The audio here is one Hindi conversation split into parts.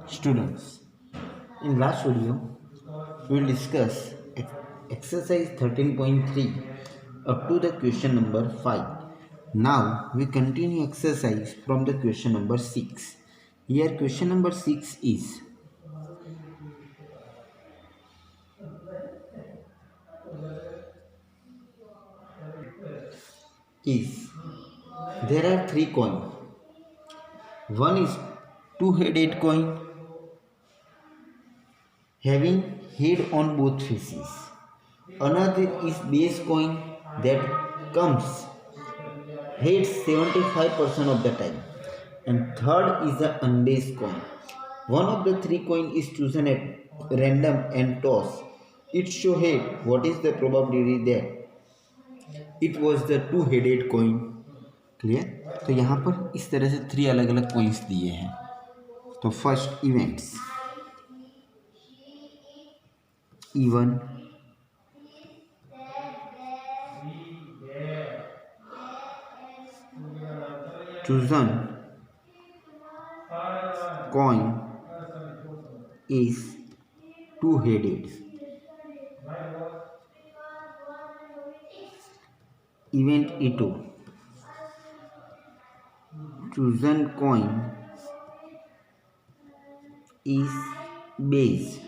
Students, in last video, we will discuss exercise 13.3 up to the question number 5. Now, we continue exercise from the question number 6. Here, question number 6 is there are 3 coins. One is two-headed coin having head on both faces. Another is base coin that comes heads 75% of the time. And third is the unbased coin. One of the 3 coin is chosen at random and toss. It show head. What is the probability that it was the two-headed coin? Clear? तो यहाँ पर इस तरह से 3 अलग अलग कोइंस दिए हैं. तो first events E1, chosen coin is two-headed. Event E2, chosen coin is base.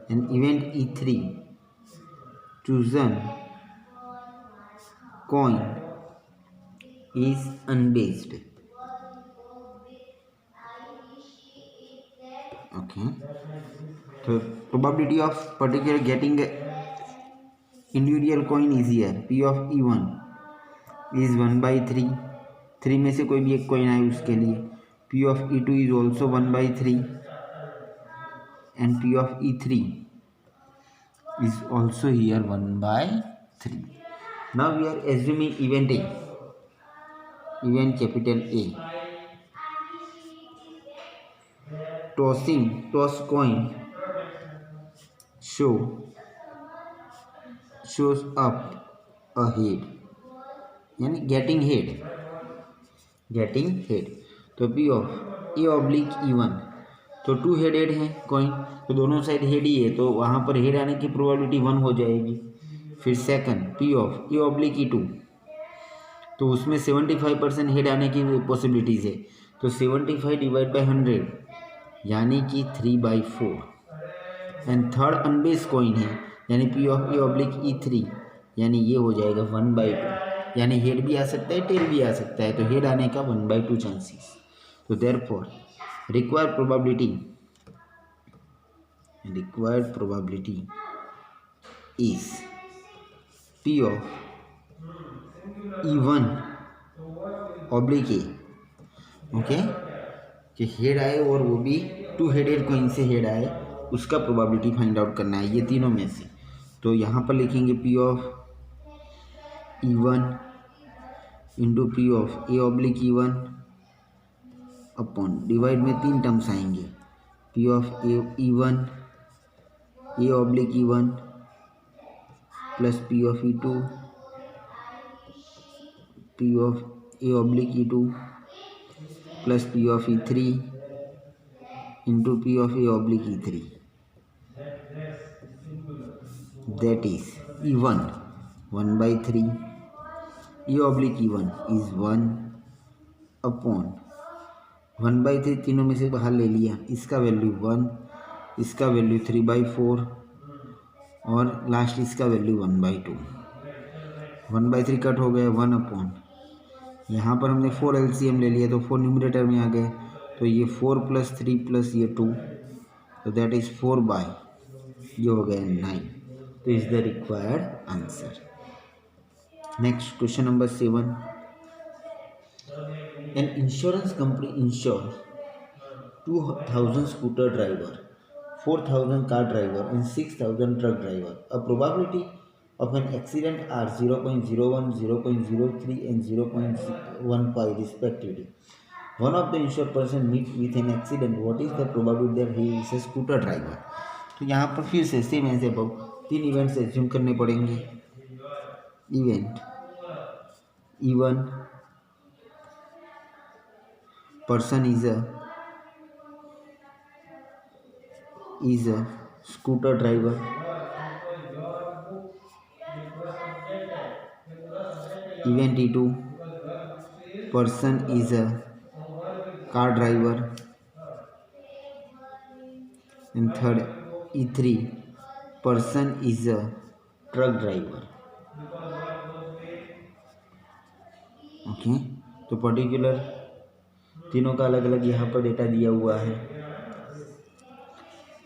And event E3, chosen coin is unbased. Okay. So probability of particular getting individual coin is here. P of E1 is 1/3. 3 में से कोई भी एक coin आए उसके लिए. P of E2 is also 1/3. And P of E3 is also here 1/3. Now we are assuming event A, event capital A. Toss coin shows up a head, यानी getting head. तो P of A oblique E1, तो टू हेडेड है कॉइन, तो दोनों साइड हेड ही है, तो वहाँ पर हेड आने की प्रोबेबिलिटी 1 हो जाएगी. फिर second P of A oblique E2, तो उसमें 75% हेड आने की पॉसिबिलिटीज़ है, तो 75 डिवाइड बाई 100 यानी कि 3/4. एंड थर्ड अनबेस कॉइन है, यानी P of A oblique E3, यानी ये हो जाएगा 1/2, यानी हेड भी आ सकता है टेल भी आ सकता है, तो हेड आने का 1/2 चांसेस. तो therefore required probability is P of E1 oblique A. Okay, कि हेड आए और वो भी टू हेडेड कोइन से हेड आए, उसका प्रोबेबिलिटी फाइंड आउट करना है ये तीनों में से. तो यहाँ पर लिखेंगे P of E1 into P of A oblique E1 upon divide में 3 टर्म्स आएंगे. P of E1 A oblique E1 plus P of E2 P of A oblique E2 plus P of E3 into P of A oblique E3. That is E1 1/3, A oblique E1 is 1 upon 1/3 तीनों में से बाहर ले लिया, इसका वैल्यू 1, इसका वैल्यू 3/4 और लास्ट इसका वैल्यू 1/2. 1/3 कट हो गया 1 अपॉन, यहाँ पर हमने 4 LCM ले लिया तो 4 न्यूमरेटर में आ गए, तो ये 4 + 3 + ये 2, तो दैट इज़ 4/, ये हो गया 9. तो is the required answer. Next question number 7. An insurance company insures 2,000 scooter driver, 4,000 car driver and 6,000 truck driver. A probability of an accident are 0.01, 0.03 and 0.15 respectively. One of the insured person meet with an accident. What is the probability that he is a scooter driver? तो यहाँ पर फिर से same as above 3 events assume करने पड़ेंगे. Event E1 person is a scooter driver. Event E2, person is a car driver. And third, E3, person is a truck driver. Okay, तो पर्टिकुलर तीनों का अलग अलग यहाँ पर डेटा दिया हुआ है।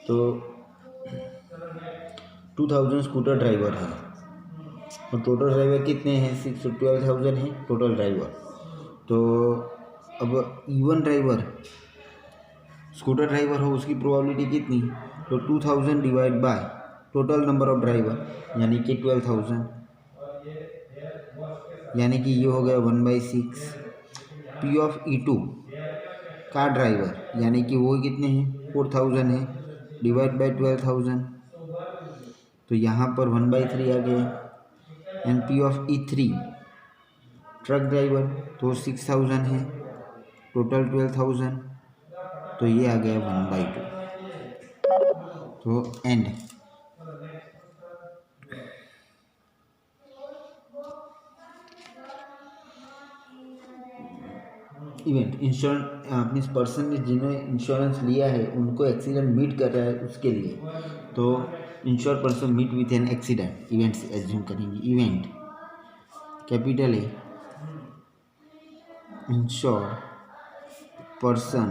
तो 2000 स्कूटर ड्राइवर है और टोटल ड्राइवर कितने हैं? 12,000 है टोटल ड्राइवर। तो अब इवन ड्राइवर स्कूटर ड्राइवर हो उसकी प्रोबेबिलिटी कितनी? तो 2000 divide by total number of driver यानी कि 12,000, यानी कि ये हो गया 1/6। P of E2 car driver यानी कि वो कितने हैं? 4000 है डिवाइड बाय 12,000, तो यहाँ पर 1/3 आ गया। And P of E3 truck driver तो 6000 है टोटल 12,000, तो ये आ गया 1/2। तो एंड इवेंट इंश्योरेंस अपने पर्सन ने जिन्होंने इंश्योरेंस लिया है उनको एक्सीडेंट मीट कर रहा है उसके लिए, तो insure person meet with an accident events assume करेंगे। Event capital A insure person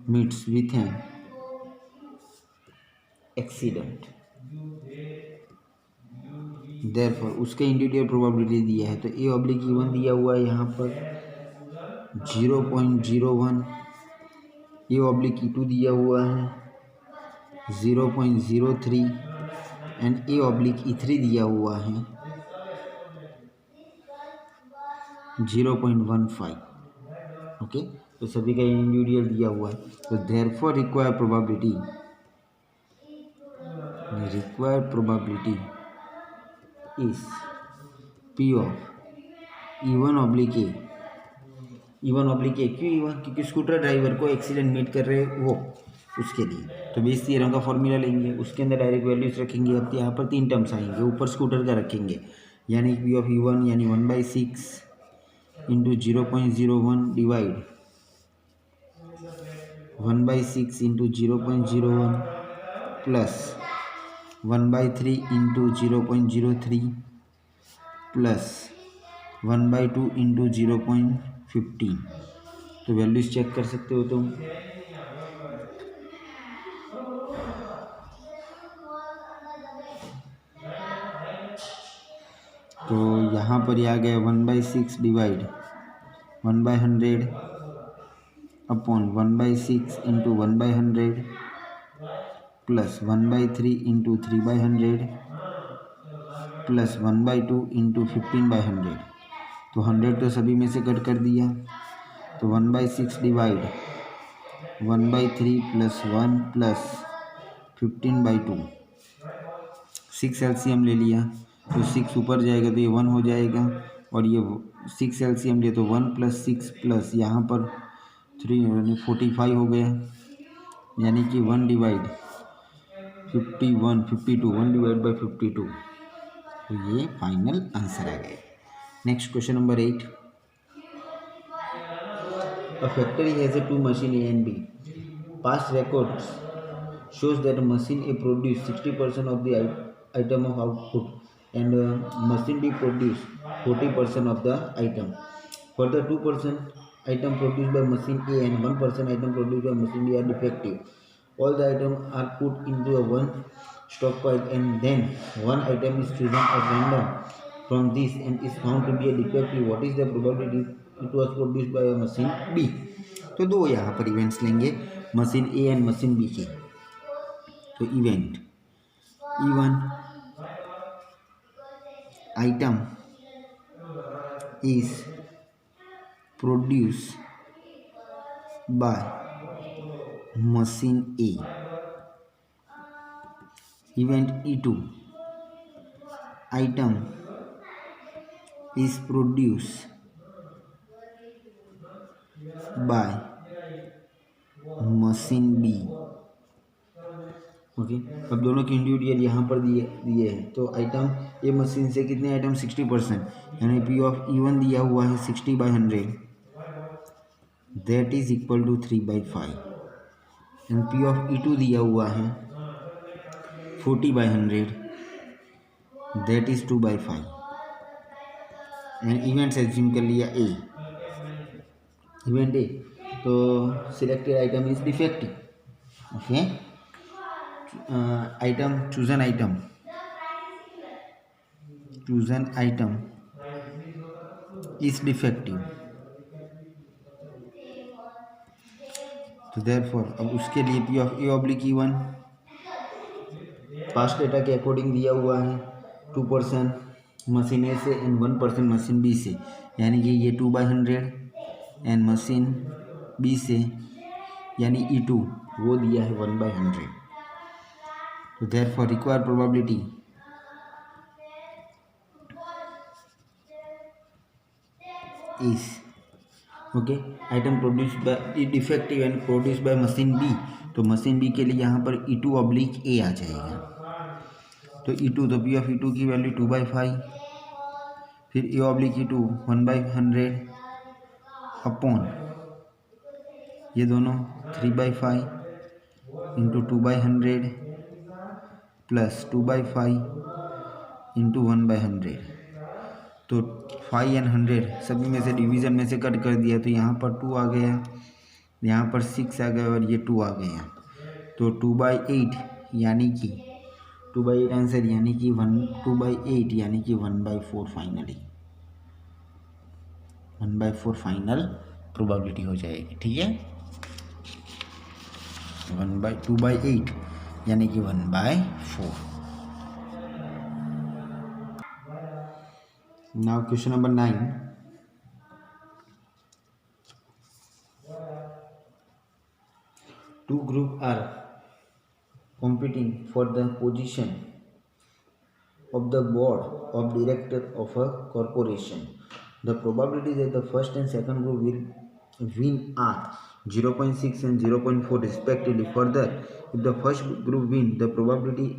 meets with an accident, therefore उसके इंडिविजुअल प्रोबेबिलिटी दिया है। तो A/E1 दिया हुआ है यहाँ पर 0.01, A/E2 दिया हुआ है 0.03 एंड A/E3 दिया हुआ है 0.15। ओके, तो सभी का इंडिविजुअल दिया हुआ है। तो therefore required probability is P of E1/A। E1/A क्यों E1? क्योंकि स्कूटर ड्राइवर को एक्सीडेंट मीट कर रहे वो उसके लिए। तो बेस थ्योरम का फॉर्मूला लेंगे, उसके अंदर डायरेक्ट वैल्यूज रखेंगे। अब यहाँ पर 3 टर्म्स आएंगे, ऊपर स्कूटर का रखेंगे यानी P of E1 यानी 1/6 into 0.01 divide 1/6 into 0.01 plus 1/3 into 0.03 plus 1/2 into 0.15। तो वैल्यूज चेक कर सकते हो तुम। तो यहाँ पर आ गया 1/6 divide 1/100 upon 1/6 into 1/100 plus 1/3 into 3/100 plus 1/2 into 15/100। तो 100 तो सभी में से कट कर दिया, तो 1/6 डिवाइड 1/3 प्लस 1 प्लस 15/2। 6 LCM ले लिया तो 6 ऊपर जाएगा तो ये 1 हो जाएगा, और ये 6 LCM ले तो 1 प्लस 6 प्लस यहाँ पर 3 यानी 45 हो गया, यानी कि 1 डिवाइड 52 1 डिवाइड बाई 52। तो ये फाइनल आंसर आ गया। Next question number 8। A factory has a 2 machine A and B. Past records shows that machine A produced 60% of the item of output and machine B produced 40% of the item. For the 2% item produced by machine A and 1% item produced by machine B are defective. All the items are put into a one stockpile and then one item is chosen at random from this and is found to be a defective. What is the probability it was produced by a machine B? तो दो यहाँ पर इवेंट्स लेंगे, machine A and machine B की। तो event E1 item is produced by machine A. Event E2 item is produced by machine B. Okay, अब दोनों की इंडिविजुअल यहाँ पर दिए हैं। तो आइटम ए मशीन से कितने आइटम 60%, यानी पी ऑफ E1 दिया हुआ है 60/100, that is equal to 3/5। And P of E2 दिया हुआ है 40/100, that is 2/5। And events assume कर लिया ए, इवेंट ए, तो selected item is defective. Okay, item chosen item is defective. तो देयरफॉर अब उसके लिए P of A oblique E1 past data के अकॉर्डिंग दिया हुआ है 2% मशीन ए से एंड 1% मशीन बी से, यानी कि ये 2/100 एंड मशीन बी से यानी E2 वो दिया है 1/100। तो therefore required probability is okay, item produced by defective and produced by machine B. तो मशीन बी के लिए यहाँ पर E2 ऑब्लिक ए आ जाएगा। तो E2, तो पी ऑफ E2 की वैल्यू 2/5, फिर ए ऑब्लिक E2 1/100 अपॉन ये दोनों 3/5 इंटू 2/100 प्लस 2/5 इंटू 1/100। तो 5 एंड 100 सभी में से डिवीज़न में से कट कर दिया, तो यहाँ पर 2 आ गया, यहाँ पर 6 आ गया और ये 2 आ गया। तो 2/8 यानी कि 2/8 आंसर, यानी कि 2/8 यानी कि 1/4 फाइनली 1/4 फाइनल प्रोबेबिलिटी हो जाएगी। ठीक है, 2/8 यानी कि 1/4। Now question number 9, two groups are competing for the position of the board of directors of a corporation. The probability that the first and second group will win are 0.6 and 0.4 respectively. Further, if the first group win, the probability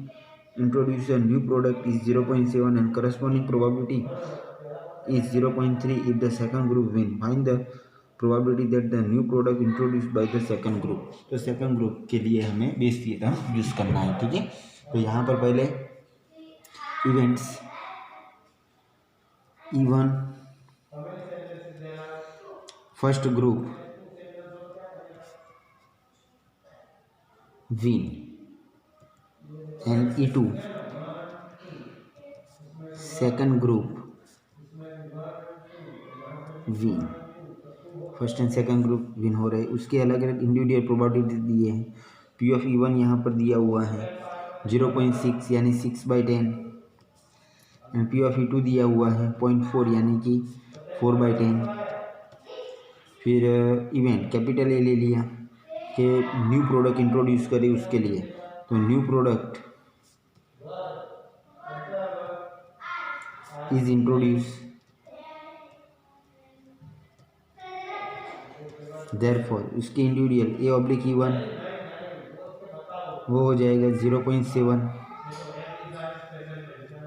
introduce a new product is 0.7 and corresponding probability is 0.3 if the second group win. Find the probability that the new product introduced by the second group. तो second group के लिए हमें बेस थ्योरम यूज करना है। ठीक है, तो यहाँ पर पहले events E1 first group win and E2 second group win. First and second group win हो रहे, उसके अलग अलग इंडिविजुअल प्रोबेबिलिटी दिए हैं। पी ऑफ E1 यहाँ पर दिया हुआ है 0.6 यानी 6/10 एंड पी ऑफ E2 दिया हुआ है 0.4 यानी कि 4/10। फिर इवेंट कैपिटल ए ले लिया कि न्यू प्रोडक्ट इंट्रोड्यूस करे उसके लिए, तो new product is introduce, therefore उसके इंडिविजुअल ए ऑब्लिक E1 वो हो जाएगा 0.7,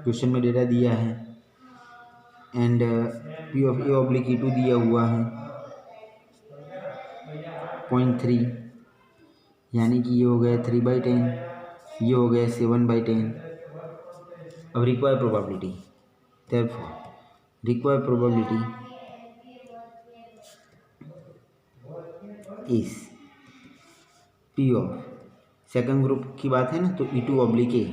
क्वेश्चन में डेटा दिया है, and P of A oblique E2 दिया हुआ है 0.3 यानी कि ये हो गया 3/10, ये हो गया 7/10। अब required probability, therefore required probability is P of second group की बात है ना, तो E2 ऑब्लिक ए,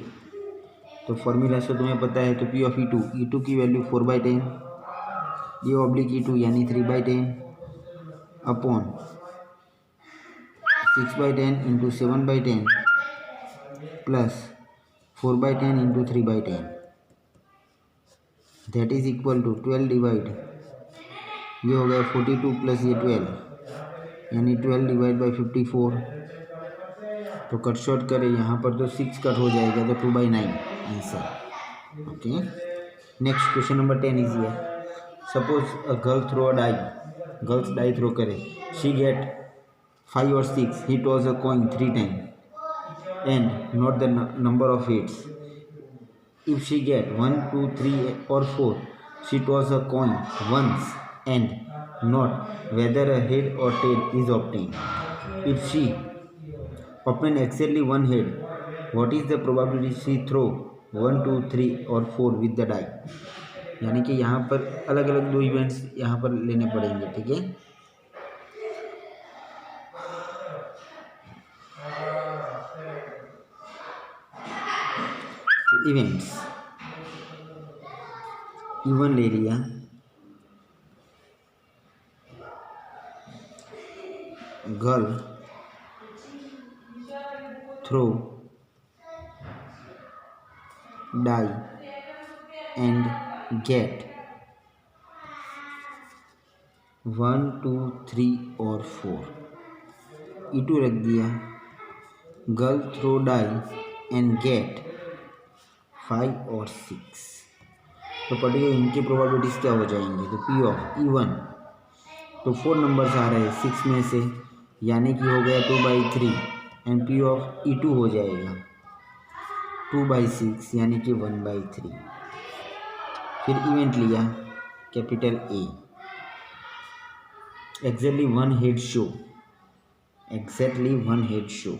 तो फॉर्मूला से तुम्हें पता है। तो पी ऑफ E2 की वैल्यू 4/10, ये ऑब्लिक E2 यानी 3/10 upon 6/10 into 7/10 plus 4/10 into 3/10, that is equal to 12 divide, ये हो गया 42 प्लस ये 12 यानी 12 डिवाइड बाई 54। तो कट शॉर्ट करें यहाँ पर तो 6 कट हो जाएगा, तो 2/9 answer. Okay, next question number 10 is here. Suppose a girl throw a die, girls die throw करे, she get 5 or 6, he toss a coin 3 times and not the number of hits. If she get 1, 2, 3 or 4, she toss a coin once and not whether a head or tail is obtained. If she open exactly one head, what is the probability she throw 1, 2, 3 or 4 with the die? यानी कि यहाँ पर अलग अलग दो इवेंट्स यहाँ पर लेने पड़ेंगे, ठीक है। इवेंट्स इवन ले लिया, girl throw die and get 1, 2, 3 और 4, E2 रख दिया, girl throw die and get 5 और 6, तो पर्टिकुलर इनकी प्रोबेबिलिटीज़ क्या हो जाएंगी, तो P ऑफ E1, तो 4 नंबर्स आ रहे हैं 6 में से, यानी कि हो गया 2/3 एंड P ऑफ E2 हो जाएगा 2/6 यानी कि 1/3। फिर इवेंट लिया capital A, exactly one head show, exactly one head show,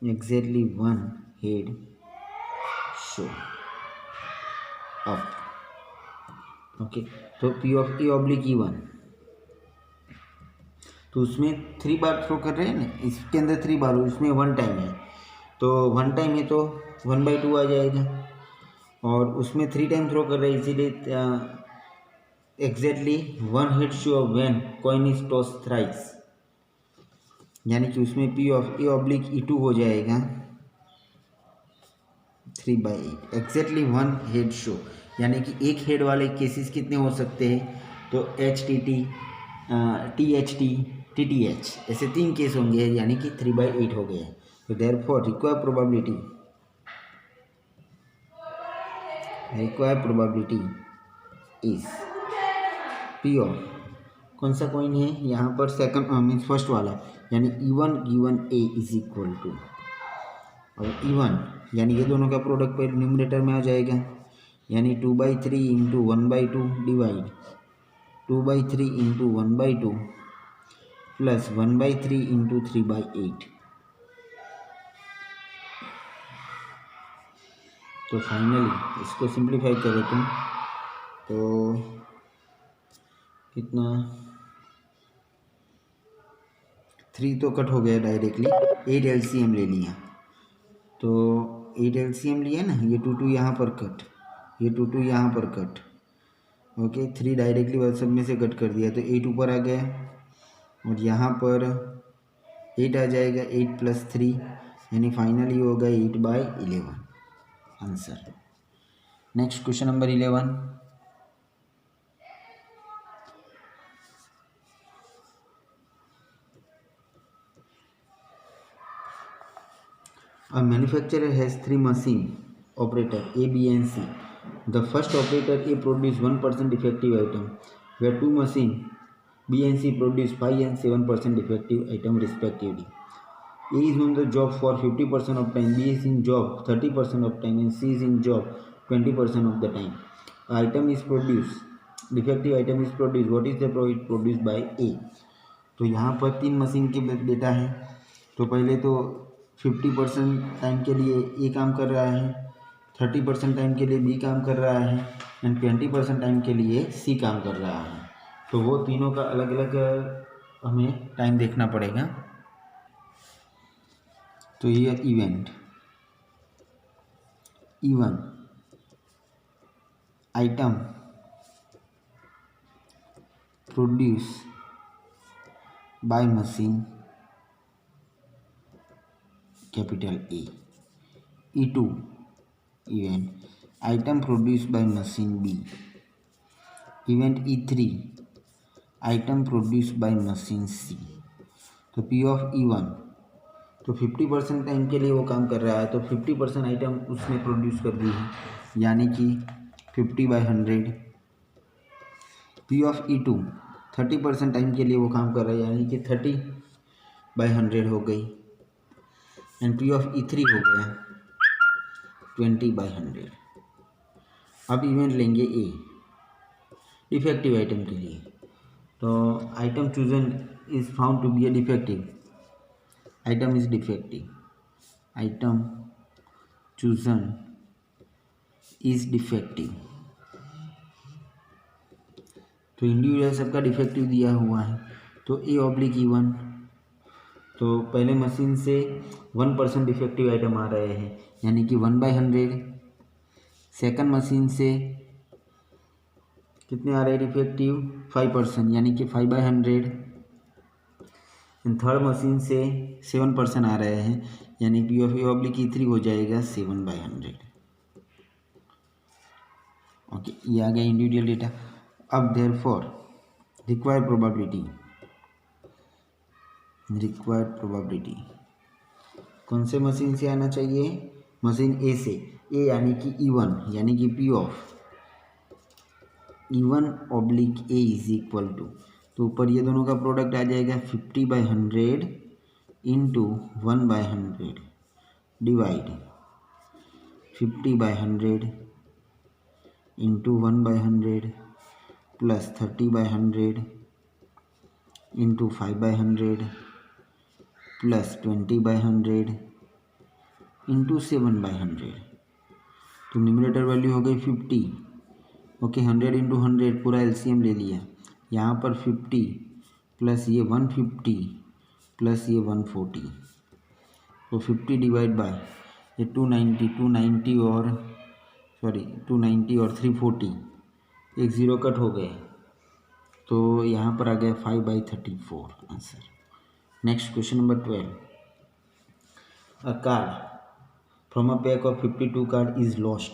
exactly one head show up, okay. तो P of E oblique E1, तो उसमें 3 बार थ्रो कर रहे हैं ना, इसके अंदर 3 बार, उसमें 1 टाइम है, तो 1 टाइम है तो 1/2 आ जाएगा, और उसमें 3 टाइम थ्रो कर रहे हैं, इसीलिए exactly one head show off when coin is toss thrice, यानी कि उसमें P of E oblique E2 हो जाएगा 3/8, एग्जैक्टली वन हेड शो, यानी कि एक हेड वाले केसेस कितने हो सकते हैं, तो HTT, THT, TTH, ऐसे 3 केस होंगे, यानी कि 3/8 हो गया। तो therefore required probability is P of, कौन सा कॉइन है यहाँ पर, सेकंड मीन्स फर्स्ट वाला, यानी E1 given A is equal to, और E1 यानी ये दोनों का प्रोडक्ट पर न्यूमरेटर में आ जाएगा, यानी 2/3 into 1/2 divide 2/3 into 1/2 plus 1/3 into 3/8। तो फाइनली इसको सिंप्लीफाई करो तुम, तो कितना 3 तो कट हो गया डायरेक्टली, 8 LCM ले लिया, तो 8 LCM लिया ना, ये 2 यहाँ पर कट, ये 2 यहाँ पर कट, ओके। 3 डायरेक्टली सब में से कट कर दिया, तो 8 ऊपर आ गया, और यहाँ पर 8 आ जाएगा, 8 + 3 यानी फाइनली होगा 8/11 answer. Next question number 11, a manufacturer has 3 machine operator A, B and C. The first operator A produce 1% defective item, where 2 machine B and C produce 5 and 7% defective item respectively. A is on the job for 50% of time, B is in job 30% of time and C is in job 20% of the time. Item is produced, defective item is produced, what is the profit produced by A? तो यहाँ पर 3 मशीन के डेटा है, तो पहले तो 50% टाइम के लिए ए काम कर रहा है, 30% टाइम के लिए बी काम कर रहा है एंड 20% टाइम के लिए सी काम कर रहा है। तो वो तीनों का अलग अलग हमें टाइम देखना पड़ेगा। तो ये event E1 item produce by machine capital A, E2 event item produce by machine B, event E3 item produce by machine C। तो P ऑफ E1, तो 50% टाइम के लिए वो काम कर रहा है, तो 50% आइटम उसने प्रोड्यूस कर दी है, यानी कि 50/100। P(E2) 30% टाइम के लिए वो काम कर रहा है, यानी कि 30/100 हो गई। एंड P(E3) हो गया 20/100। अब इवेंट लेंगे ए डिफेक्टिव आइटम के लिए। तो item chosen is found to be a defective, item is defective, item chosen is defective. तो इंडिविजुअल सबका डिफेक्टिव दिया हुआ है। तो A/E1, तो पहले मशीन से 1% डिफेक्टिव आइटम आ रहे हैं, यानी कि 1/100। सेकंड मशीन से कितने आ रहे हैं डिफेक्टिव? 5%, यानी कि 5/100। थर्ड मशीन से 7% आ रहे हैं, यानी P(A/E3) हो जाएगा 7/100। ओके, ये आ गया इंडिविजुअल डेटा। अब देयरफॉर रिक्वायर्ड प्रोबेबिलिटी कौन से मशीन से आना चाहिए? मशीन ए से। ए यानी कि E1, यानी कि P(E1/A) इज इक्वल टू, तो ऊपर ये दोनों का प्रोडक्ट आ जाएगा 50/100 into 1/100 divide 50/100 into 1/100 plus 30/100 into 5/100 plus 20/100 into 7/100। तो न्यूमरेटर वैल्यू हो गई 50। ओके, 100 इंटू 100 पूरा एलसीएम ले लिया। यहाँ पर 50 प्लस ये 150 प्लस ये 140, तो 50 डिवाइड बाय ये 290 और 340, एक ज़ीरो कट हो गए, तो यहाँ पर आ गया 5/34 answer. Next question number 12। A card from a pack of 52 card is lost,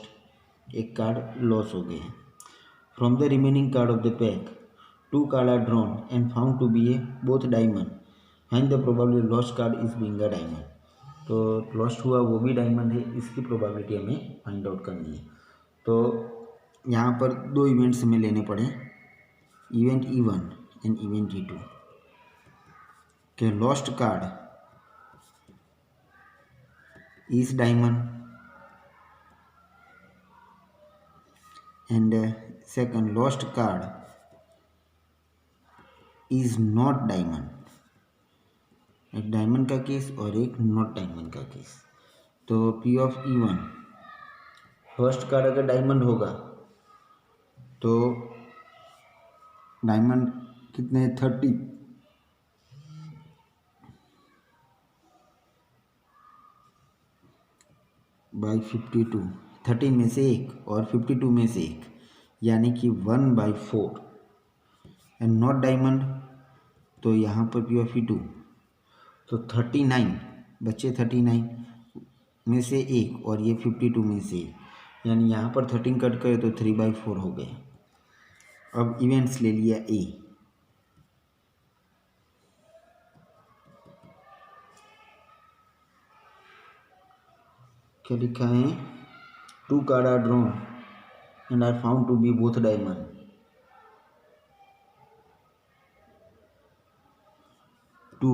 एक कार्ड लॉस हो गए। From the remaining card of the pack 2 card are drawn and found to be a both diamond, find the probability lost card is being a diamond. तो लॉस्ट हुआ वो भी डायमंड है, इसकी प्रोबेबिलिटी हमें फाइंड आउट करनी है। तो यहाँ पर दो इवेंट्स हमें लेने पड़े, event E1 and event E2। के lost card is diamond and second lost card is not diamond। एक डायमंड का केस और एक नॉट डायमंड का केस। तो P(E1) फर्स्ट कार्ड अगर डायमंड होगा तो डायमंड कितने 30 बाई 52, 30 में से एक और 52 में से एक, यानी कि 1/4। एंड नॉट डायमंड, तो यहाँ पर P(E2) तो 39 बच्चे 39 में से एक और ये 52 में से एक, यानी यहाँ पर 13 कट करे तो 3/4 हो गए। अब इवेंट्स ले लिया ए। क्या लिखा है? 2 card are drawn and are found to be both diamond. Two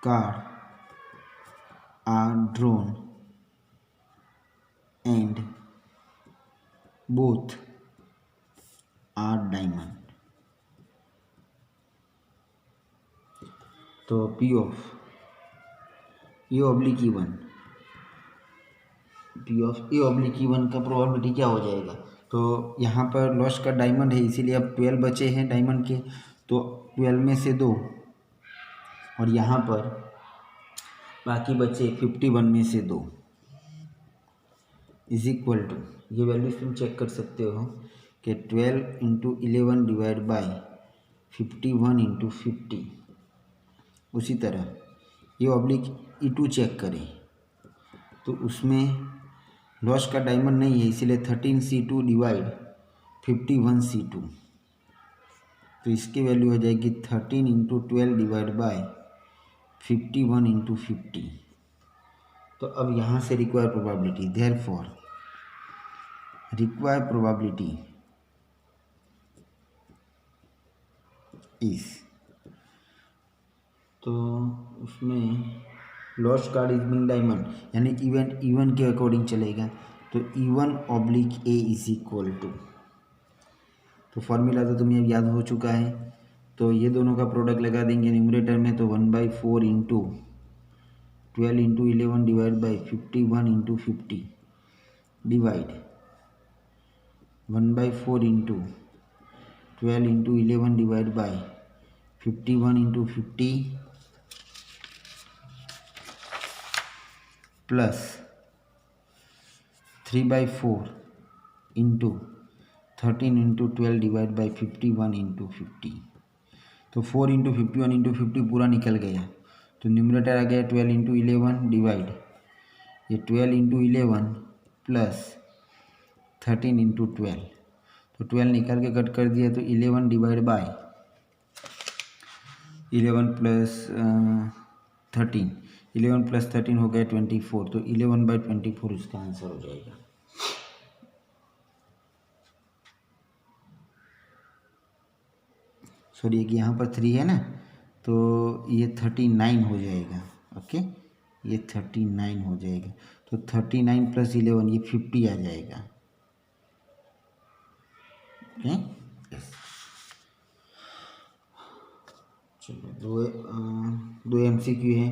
card are drawn and both are diamond. तो P(A/E1) P(A/E1) का प्रोबेबिलिटी क्या हो जाएगा? तो यहाँ पर लॉस्ट का डायमंड है, इसीलिए अब 12 बचे हैं डायमंड के, तो 12 में से 2 और यहाँ पर बाकी बचे 51 में से 2 इज इक्वल टू, ये वैल्यूज तुम चेक कर सकते हो कि 12 इंटू 11 डिवाइड बाई 51 इंटू 50। उसी तरह ये (E2) चेक करें तो उसमें लॉस का डायमंड नहीं है, इसीलिए 13C2 डिवाइड 51C2, तो इसकी वैल्यू हो जाएगी 13 इंटू 12 डिवाइड बाय 51 इंटू 50। तो अब यहाँ से require probability, therefore required probability is, तो उसमें lost card is being diamond, यानी इवेंट इवन के अकॉर्डिंग चलेगा, तो E1/A इज इक्वल टू, तो फॉर्मूला तो तुम्हें अब याद हो चुका है, तो ये दोनों का प्रोडक्ट लगा देंगे न्यूमरेटर में, तो 1/4 into 12 into 11 divide by 51 into 50 divide 1/4 into 12 into 11 divide by 51 into 50 plus 3/4 into 13 into 12 divide by 51 into 50, तो 4 इंटू 51 इंटू 50 पूरा निकल गया, तो न्यूमरेटर आ गया 12 इंटू 11 डिवाइड ये 12 इंटू 11 प्लस 13 इंटू 12, तो 12 निकाल के कट कर दिया, तो 11 डिवाइड बाय 11 प्लस 13, 11 प्लस 13 हो गया 24, तो 11/24 इसका आंसर हो जाएगा। सॉरी यहाँ पर 3 है ना, तो ये 39 हो जाएगा। ओके, ये 39 हो जाएगा, तो 39 प्लस 11 ये 50 आ जाएगा। ओके, चलो दो MCQ है,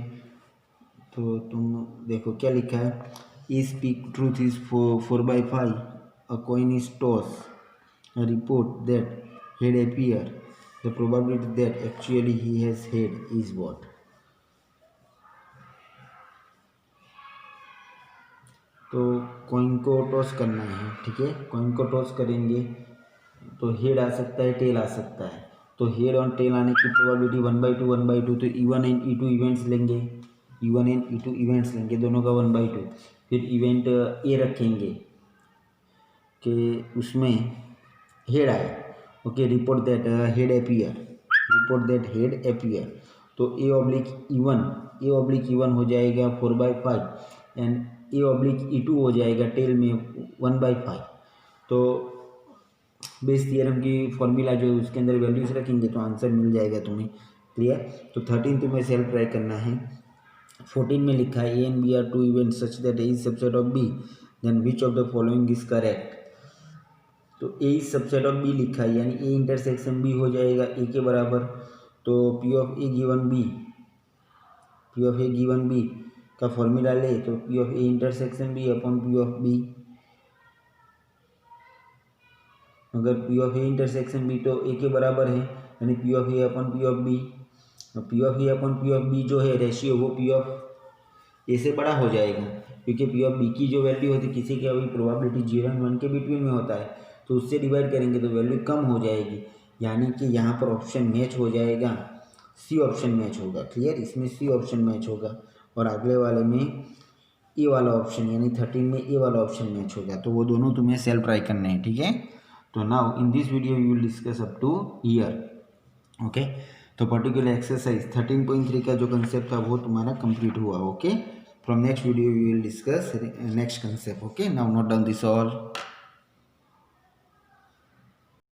तो तुम देखो क्या लिखा है। E speak truth is 4/5, a coin is toss, a report that head appear, the probability that actually he has head is what? तो कॉइन को टॉस करना है, ठीक है, कॉइन को टॉस करेंगे तो हेड आ सकता है, टेल आ सकता है, तो हेड और टेल आने की प्रोबेबिलिटी 1/2, तो E1 एंड E2 इवेंट्स लेंगे, E1 एंड E2 इवेंट्स लेंगे, दोनों का 1/2, फिर इवेंट ए रखेंगे कि उसमें हेड आए। Okay, report that head appear, report that head appear, तो A/E1 हो जाएगा 4/5 एंड A/E2 हो जाएगा टेल में 1/5। तो बेस थियरम की फॉर्मूला जो उसके अंदर वैल्यूज रखेंगे तो आंसर मिल जाएगा तुम्हें। क्लियर, तो 13 तुम्हें सेल्फ ट्राई करना है। 14 में लिखा है A and B are two events such that A is subset of B, then which of the following is correct? तो A is subset of B लिखा है, यानी A इंटरसेक्शन B हो जाएगा A के बराबर, तो P of A given B का फॉर्मूला ले, तो P of A intersection B upon P of B, अगर P of A intersection B तो A के बराबर है, यानी P of A upon P of B, P of A upon P of B जो है रेशियो वो P ऑफ A से बड़ा हो जाएगा, क्योंकि P ऑफ B की जो वैल्यू होती है किसी की अभी प्रोबेबिलिटी 0 और 1 के बिटवीन में होता है, तो उससे डिवाइड करेंगे तो वैल्यू कम हो जाएगी, यानी कि यहाँ पर ऑप्शन मैच हो जाएगा, सी ऑप्शन मैच होगा। क्लियर, इसमें सी ऑप्शन मैच होगा और अगले वाले में ए वाला ऑप्शन, यानी 13 में ए वाला ऑप्शन मैच होगा, तो वो दोनों तुम्हें सेल्फ ट्राई करने हैं। ठीक है, तो now in this video we will discuss up to here. Okay, तो पर्टिकुलर एक्सरसाइज 13.3 का जो कंसेप्ट था वो तुम्हारा कंप्लीट हुआ। Okay, from next video we will discuss next concept. Okay, now note down this all.